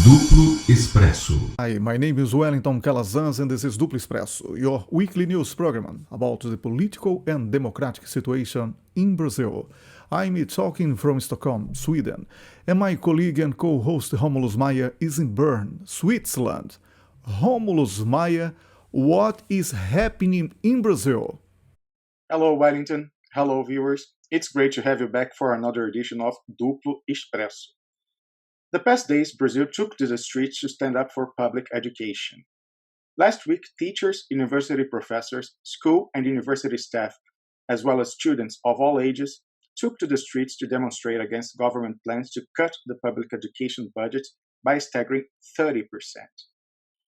Duplo Expresso. Hi, my name is Wellington Calasans and this is Duplo Expresso, your weekly news program about the political and democratic situation in Brazil. I'm talking from Stockholm, Sweden, and my colleague and co-host Romulus Maya is in Bern, Switzerland. Romulus Maya, what is happening in Brazil? Hello, Wellington. Hello, viewers. It's great to have you back for another edition of Duplo Expresso. The past days, Brazil took to the streets to stand up for public education. Last week, teachers, university professors, school and university staff, as well as students of all ages, took to the streets to demonstrate against government plans to cut the public education budget by a staggering 30%.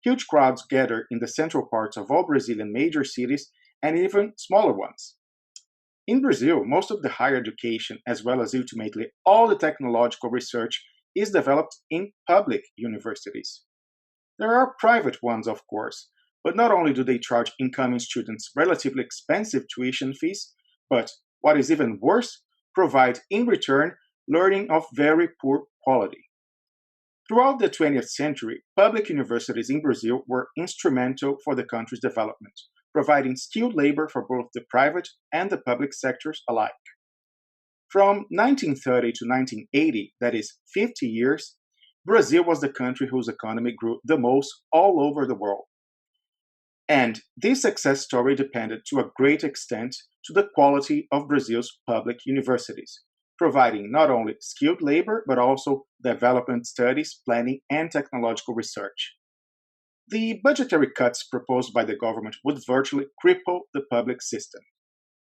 Huge crowds gathered in the central parts of all Brazilian major cities and even smaller ones. In Brazil, most of the higher education, as well as ultimately all the technological research, is developed in public universities. There are private ones, of course, but not only do they charge incoming students relatively expensive tuition fees, but, what is even worse, provide in return learning of very poor quality. Throughout the 20th century, public universities in Brazil were instrumental for the country's development, providing skilled labor for both the private and the public sectors alike. From 1930 to 1980, that is 50 years, Brazil was the country whose economy grew the most all over the world. And this success story depended to a great extent to the quality of Brazil's public universities, providing not only skilled labor, but also development studies, planning, and technological research. The budgetary cuts proposed by the government would virtually cripple the public system.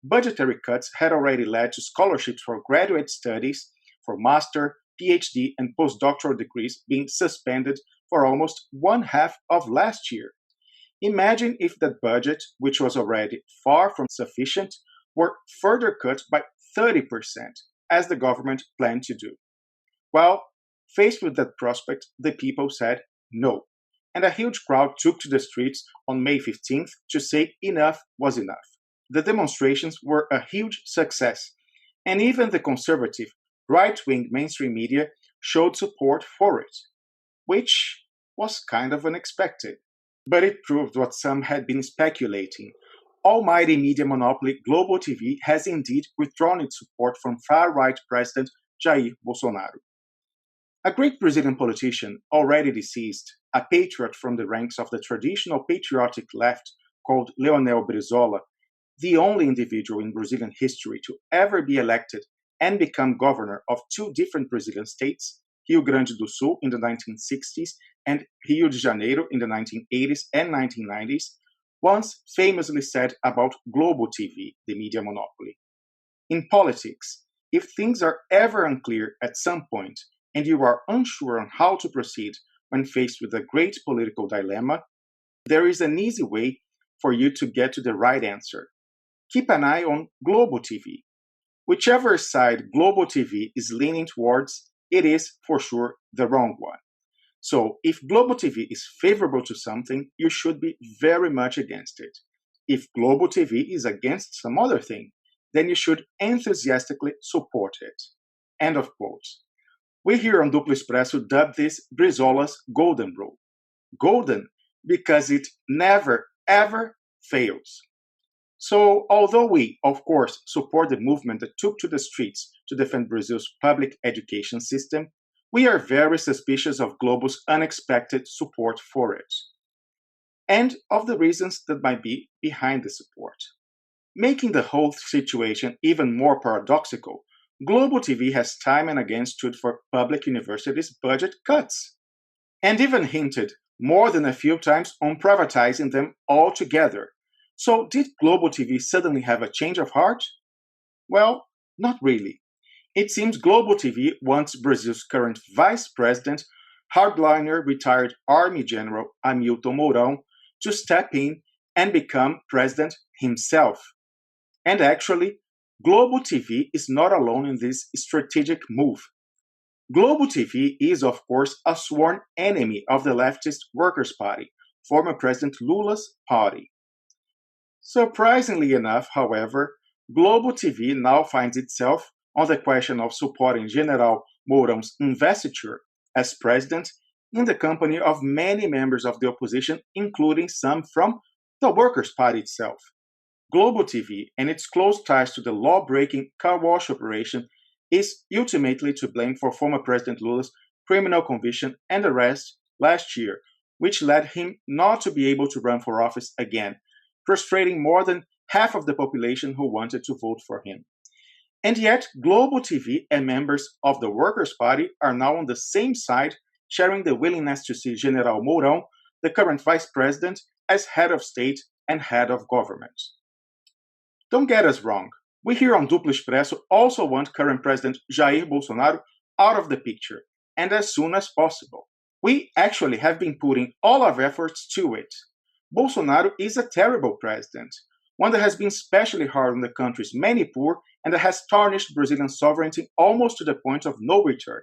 Budgetary cuts had already led to scholarships for graduate studies, for master, PhD, and postdoctoral degrees being suspended for almost one half of last year. Imagine if that budget, which was already far from sufficient, were further cut by 30%, as the government planned to do. Well, faced with that prospect, the people said no, and a huge crowd took to the streets on May 15th to say enough was enough. The demonstrations were a huge success, and even the conservative, right-wing mainstream media showed support for it, which was kind of unexpected. But it proved what some had been speculating. Almighty media monopoly Globo TV has indeed withdrawn its support from far-right President Jair Bolsonaro. A great Brazilian politician, already deceased, a patriot from the ranks of the traditional patriotic left called Leonel Brizola, the only individual in Brazilian history to ever be elected and become governor of two different Brazilian states, Rio Grande do Sul in the 1960s and Rio de Janeiro in the 1980s and 1990s, once famously said about Globo TV, the media monopoly. In politics, if things are ever unclear at some point and you are unsure on how to proceed when faced with a great political dilemma, there is an easy way for you to get to the right answer. Keep an eye on Globo TV. Whichever side Globo TV is leaning towards, it is for sure the wrong one. So if Globo TV is favorable to something, you should be very much against it. If Globo TV is against some other thing, then you should enthusiastically support it. End of quote. We here on Duplo Expresso dub this Brizola's golden rule. Golden because it never, ever fails. So, although we, of course, support the movement that took to the streets to defend Brazil's public education system, we are very suspicious of Globo's unexpected support for it, and of the reasons that might be behind the support. Making the whole situation even more paradoxical, Globo TV has time and again stood for public universities' budget cuts, and even hinted more than a few times on privatizing them altogether. So did Globo TV suddenly have a change of heart? Well, not really. It seems Globo TV wants Brazil's current vice president, hardliner retired Army General Hamilton Mourão, to step in and become president himself. And actually, Globo TV is not alone in this strategic move. Globo TV is, of course, a sworn enemy of the leftist Workers' Party, former President Lula's party. Surprisingly enough, however, Globo TV now finds itself on the question of supporting General Mourão's investiture as president in the company of many members of the opposition, including some from the Workers' Party itself. Global TV and its close ties to the law-breaking car wash operation is ultimately to blame for former President Lula's criminal conviction and arrest last year, which led him not to be able to run for office again, frustrating more than half of the population who wanted to vote for him. And yet, Global TV and members of the Workers' Party are now on the same side, sharing the willingness to see General Mourão, the current vice president, as head of state and head of government. Don't get us wrong. We here on Duplo Expresso also want current President Jair Bolsonaro out of the picture, and as soon as possible. We actually have been putting all our efforts to it. Bolsonaro is a terrible president, one that has been especially hard on the country's many poor and that has tarnished Brazilian sovereignty almost to the point of no return,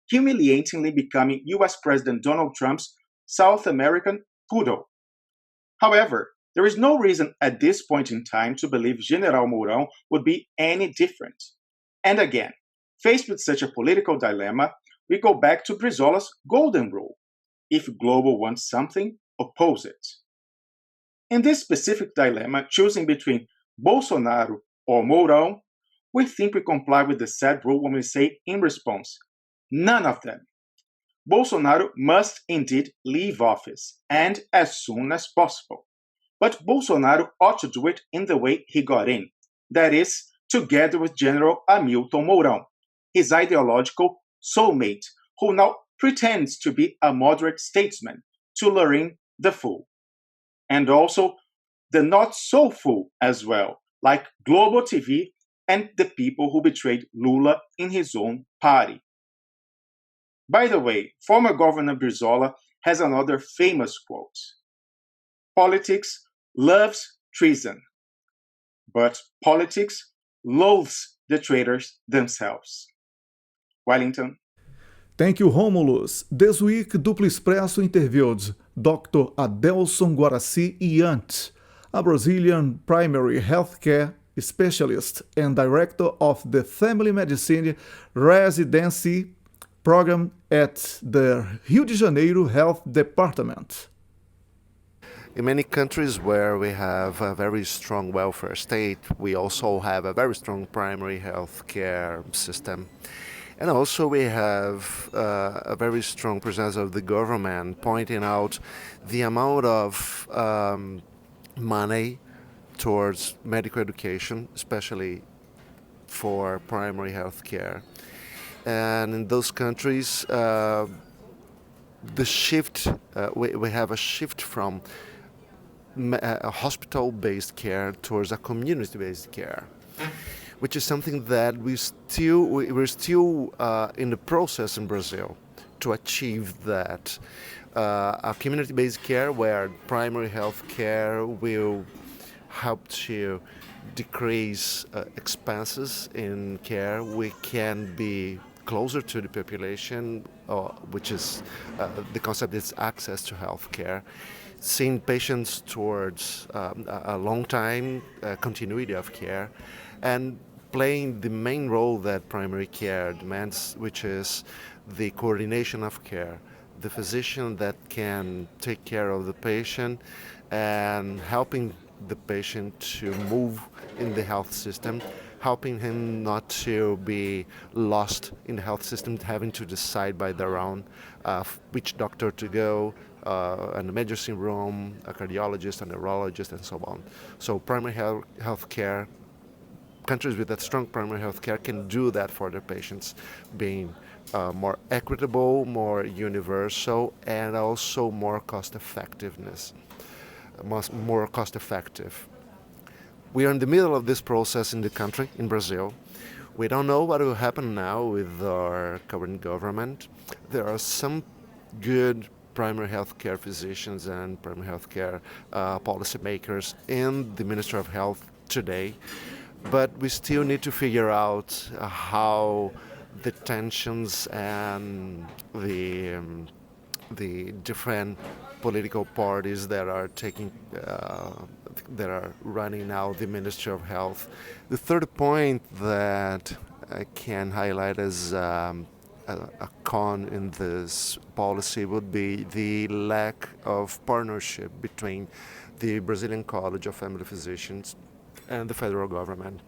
humiliatingly becoming US President Donald Trump's South American poodle. However, there is no reason at this point in time to believe General Mourão would be any different. And again, faced with such a political dilemma, we go back to Brizola's golden rule. If Globo wants something, oppose it. In this specific dilemma, choosing between Bolsonaro or Mourão, we think we comply with the said rule when we say in response, none of them. Bolsonaro must indeed leave office, and as soon as possible. But Bolsonaro ought to do it in the way he got in, that is, together with General Hamilton Mourão, his ideological soulmate, who now pretends to be a moderate statesman, to lure in the fool. And also the not-so-fool as well, like Global TV and the people who betrayed Lula in his own party. By the way, former Governor Brizola has another famous quote. Politics loves treason, but politics loathes the traitors themselves. Wellington. Thank you, Romulus. This week, Duplo Expresso interviewed Dr. Adelson Guaraci Jantsch, a Brazilian primary healthcare specialist and director of the Family Medicine Residency program at the Rio de Janeiro Health Department. In many countries where we have a very strong welfare state, we also have a very strong primary health care system. And also we have a very strong presence of the government pointing out the amount of money towards medical education, especially for primary health care. And in those countries, the shift, we have a shift from a hospital-based care towards a community-based care, which is something that we're still in the process in Brazil to achieve that. A community-based care where primary health care will help to decrease expenses in care. We can be closer to the population, which is the concept is access to health care. Seeing patients towards a long time continuity of care, and playing the main role that primary care demands, which is the coordination of care, the physician that can take care of the patient and helping the patient to move in the health system, helping him not to be lost in the health system, having to decide by their own which doctor to go, an emergency room, a cardiologist, a neurologist, and so on. So primary health care, countries with that strong primary health care can do that for their patients, being more equitable, more universal, and also more cost effective. We are in the middle of this process in the country, in Brazil. We don't know what will happen now with our current government. There are some good primary health care physicians and primary health care policymakers in the Ministry of Health today, but we still need to figure out how the tensions and the different political parties that are that are running now the Ministry of Health. The third point that I can highlight as a con in this policy would be the lack of partnership between the Brazilian College of Family Physicians and the federal government.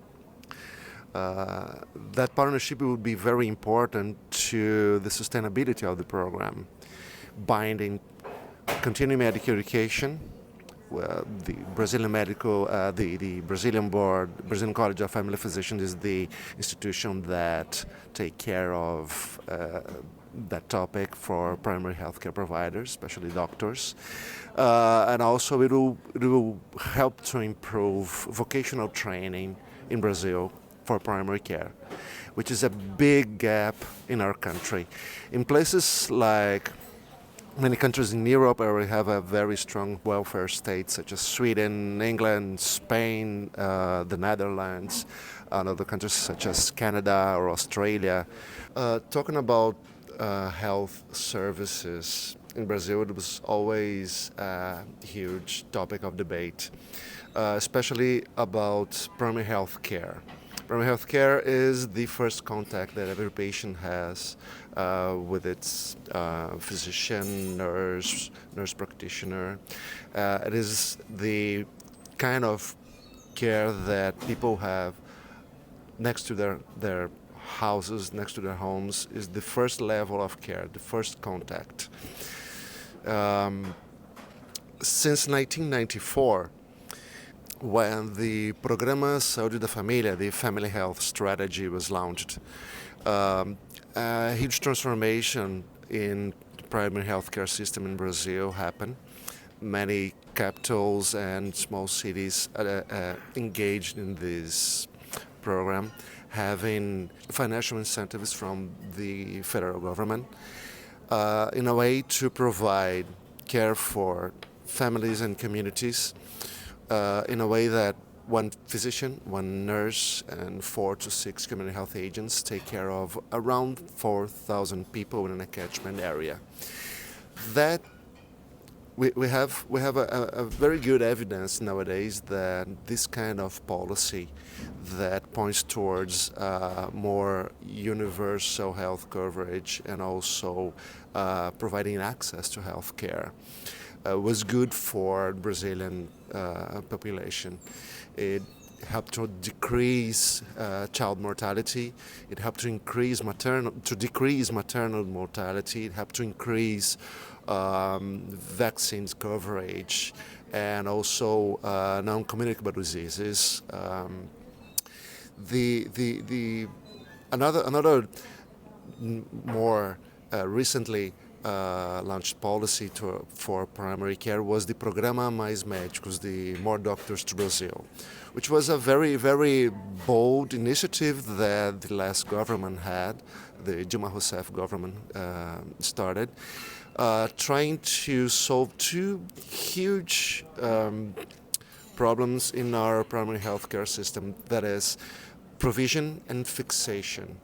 That partnership would be very important to the sustainability of the program, binding continuing medical education. The Brazilian board, Brazilian College of Family Physicians is the institution that take care of that topic for primary healthcare providers, especially doctors. And also it will help to improve vocational training in Brazil for primary care, which is a big gap in our country. In places like many countries in Europe where we have a very strong welfare state, such as Sweden, England, Spain, the Netherlands, and other countries such as Canada or Australia. Talking about health services in Brazil, it was always a huge topic of debate, especially about primary health care. Primary health care is the first contact that every patient has with its physician, nurse practitioner. It is the kind of care that people have next to their houses, next to their homes, is the first level of care, the first contact. Since 1994, when the Programa Saúde da Família, the family health strategy, was launched, a huge transformation in the primary healthcare system in Brazil happened. Many capitals and small cities engaged in this program, having financial incentives from the federal government in a way to provide care for families and communities in a way that one physician, one nurse, and 4 to 6 community health agents take care of around 4,000 people in a catchment area. That we have a very good evidence nowadays that this kind of policy that points towards more universal health coverage and also providing access to health care was good for Brazilian population. It helped to decrease child mortality. It helped to decrease maternal mortality. It helped to increase vaccines coverage and also non-communicable diseases. Another more recently launched policy for primary care was the Programa Mais Médicos, the More Doctors to Brazil, which was a very, very bold initiative that the last government had, the Dilma Rousseff government started, trying to solve two huge problems in our primary healthcare system, that is provision and fixation.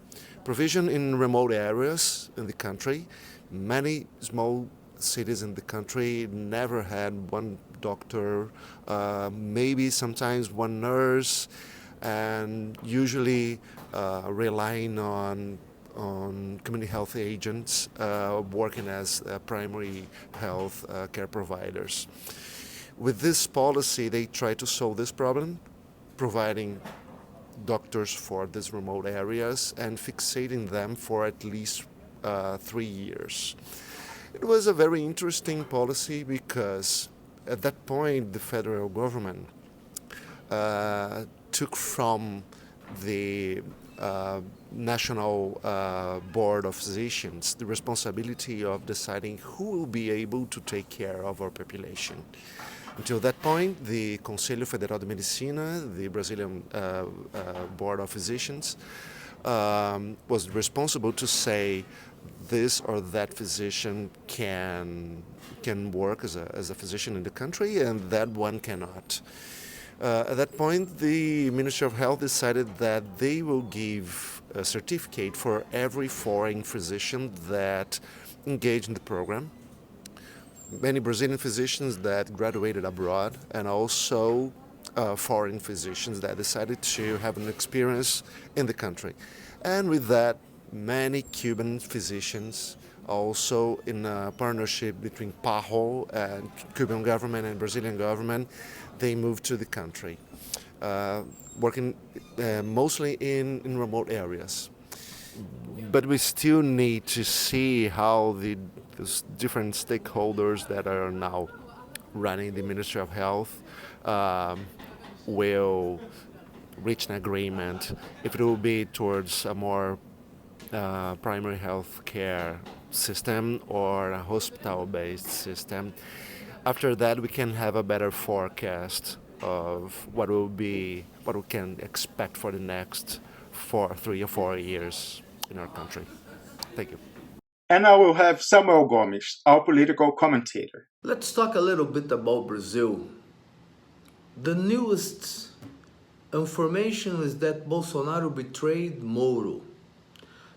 Provision in remote areas in the country. Many small cities in the country never had one doctor, maybe sometimes one nurse, and usually relying on community health agents working as primary health care providers. With this policy, they try to solve this problem, providing doctors for these remote areas and fixating them for at least 3 years. It was a very interesting policy because at that point the federal government took from the National Board of Physicians the responsibility of deciding who will be able to take care of our population. Until that point, the Conselho Federal de Medicina, the Brazilian Board of Physicians, was responsible to say this or that physician can work as a physician in the country and that one cannot. At that point, the Ministry of Health decided that they will give a certificate for every foreign physician that engaged in the program. Many Brazilian physicians that graduated abroad and also foreign physicians that decided to have an experience in the country. And with that many Cuban physicians, also in a partnership between PAHO and Cuban government and Brazilian government, they moved to the country, working mostly in remote areas. But we still need to see how those different stakeholders that are now running the Ministry of Health will reach an agreement, if it will be towards a more primary health care system or a hospital-based system. After that, we can have a better forecast of what we can expect for the next 3 or 4 years in our country. Thank you. And I will have Samuel Gomes, our political commentator. Let's talk a little bit about Brazil. The newest information is that Bolsonaro betrayed Moro.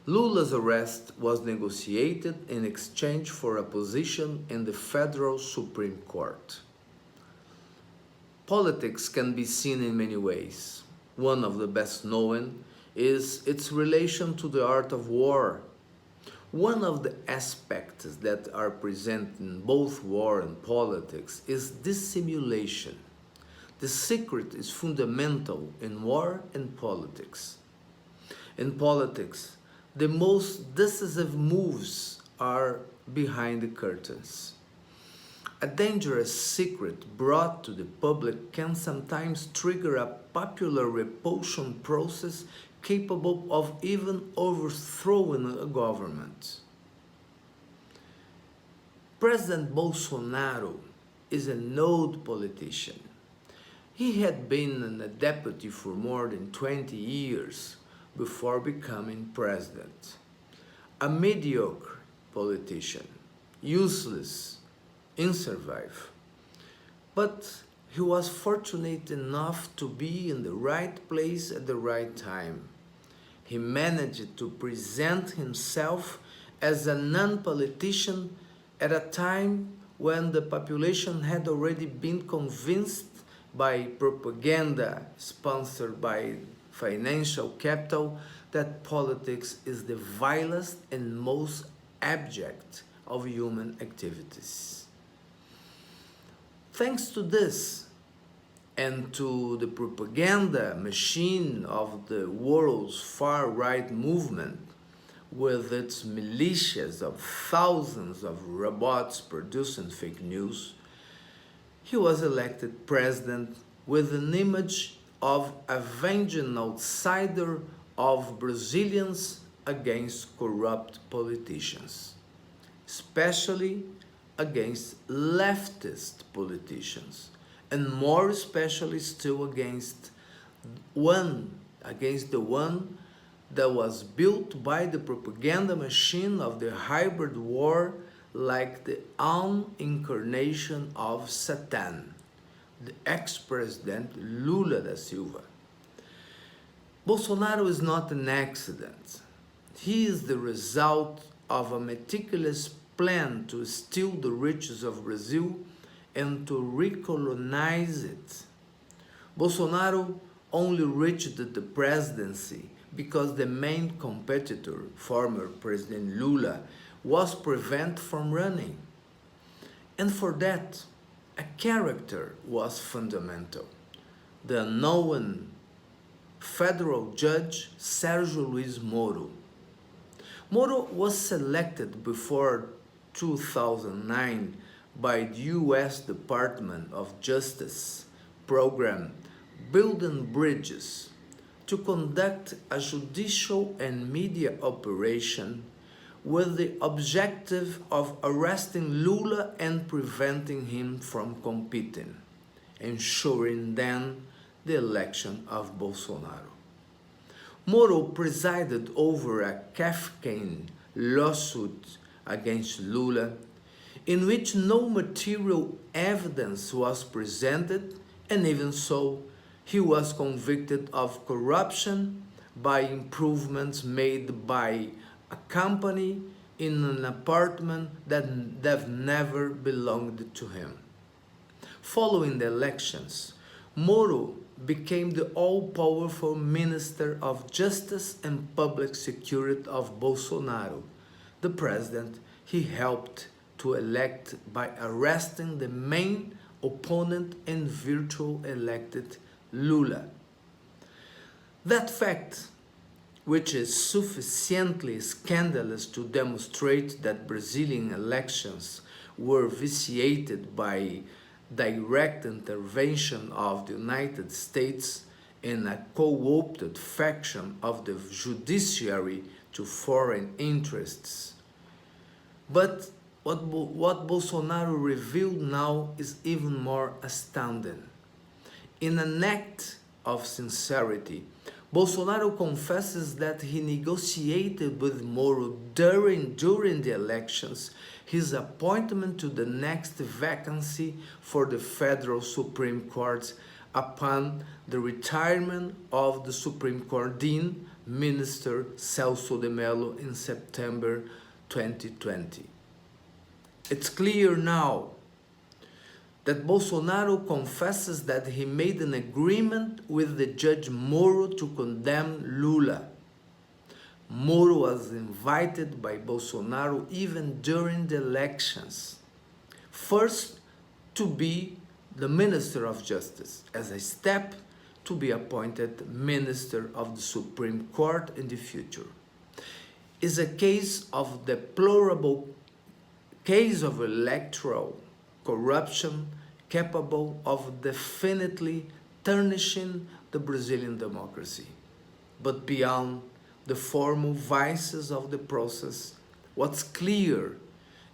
Lula's arrest was negotiated in exchange for a position in the Federal Supreme Court. Politics can be seen in many ways. One of the best known is its relation to the art of war. One of the aspects that are present in both war and politics is dissimulation. The secret is fundamental in war and politics. In politics, the most decisive moves are behind the curtains. A dangerous secret brought to the public can sometimes trigger a popular repulsion process capable of even overthrowing a government. President Bolsonaro is an old politician. He had been a deputy for more than 20 years before becoming president. A mediocre politician, useless, inservive. But he was fortunate enough to be in the right place at the right time. He managed to present himself as a non-politician at a time when the population had already been convinced by propaganda sponsored by financial capital that politics is the vilest and most abject of human activities. Thanks to this, and to the propaganda machine of the world's far-right movement, with its militias of thousands of robots producing fake news, he was elected president with an image of avenging outsider of Brazilians against corrupt politicians, especially against leftist politicians, and more especially still against the one that was built by the propaganda machine of the hybrid war, like the own incarnation of Satan, the ex-president Lula da Silva. Bolsonaro is not an accident. He is the result of a meticulous plan to steal the riches of Brazil and to recolonize it. Bolsonaro only reached the presidency because the main competitor, former President Lula, was prevented from running. And for that, a character was fundamental: the unknown federal judge Sérgio Moro. Moro was selected before 2009 by the U.S. Department of Justice program Building Bridges to conduct a judicial and media operation with the objective of arresting Lula and preventing him from competing, ensuring then the election of Bolsonaro. Moro presided over a Kafkian lawsuit against Lula, in which no material evidence was presented, and even so, he was convicted of corruption by improvements made by a company in an apartment that never belonged to him. Following the elections, Moro became the all-powerful Minister of Justice and Public Security of Bolsonaro, the president he helped to elect by arresting the main opponent and virtual elected Lula. That fact, which is sufficiently scandalous to demonstrate that Brazilian elections were vitiated by direct intervention of the United States and a co-opted faction of the judiciary to foreign interests. But what Bolsonaro revealed now is even more astounding. In an act of sincerity, Bolsonaro confesses that he negotiated with Moro during the elections his appointment to the next vacancy for the Federal Supreme Court upon the retirement of the Supreme Court Dean, Minister Celso de Mello, in September 2020. It's clear now that Bolsonaro confesses that he made an agreement with the Judge Moro to condemn Lula. Moro was invited by Bolsonaro even during the elections, first to be the Minister of Justice, as a step to be appointed Minister of the Supreme Court in the future. It's a case of deplorable case of electoral corruption capable of definitely tarnishing the Brazilian democracy. But beyond the formal vices of the process, what's clear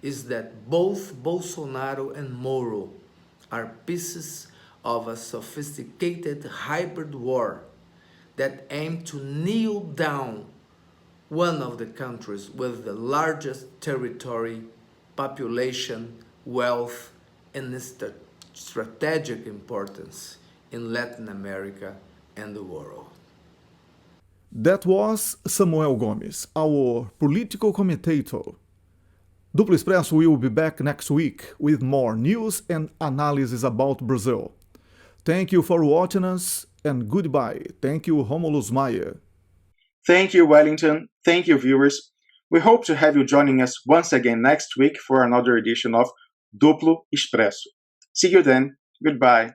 is that both Bolsonaro and Moro are pieces of a sophisticated hybrid war that aim to kneel down one of the countries with the largest territory, population, wealth, and strategic importance in Latin America and the world. That was Samuel Gomes, our political commentator. Duplo Expresso will be back next week with more news and analysis about Brazil. Thank you for watching us, and goodbye. Thank you, Romulus Maya. Thank you, Wellington. Thank you, viewers. We hope to have you joining us once again next week for another edition of Duplo Expresso. See you then. Goodbye.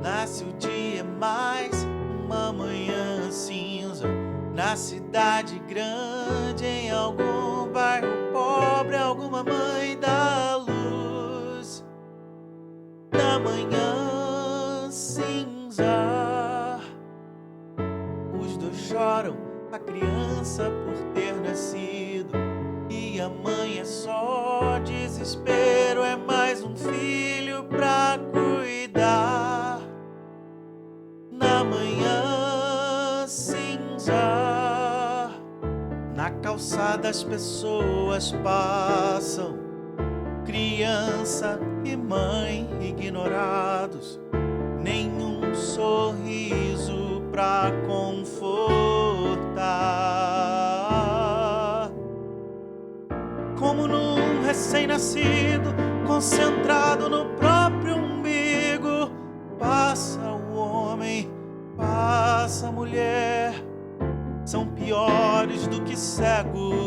Nasce o dia mais uma manhã cinza na cidade grande, em algum bairro pobre, alguma mãe dá luz. Na manhã cinza, os dois choram, a criança por ter nascido, e a mãe é só desespero, é mais um filho pra cuidar. Na manhã cinza, na calçada as pessoas passam, criança e mãe ignorados, nenhum sorriso pra confortar. Como num recém-nascido, concentrado no próprio umbigo, passa o homem, passa a mulher, são piores do que cegos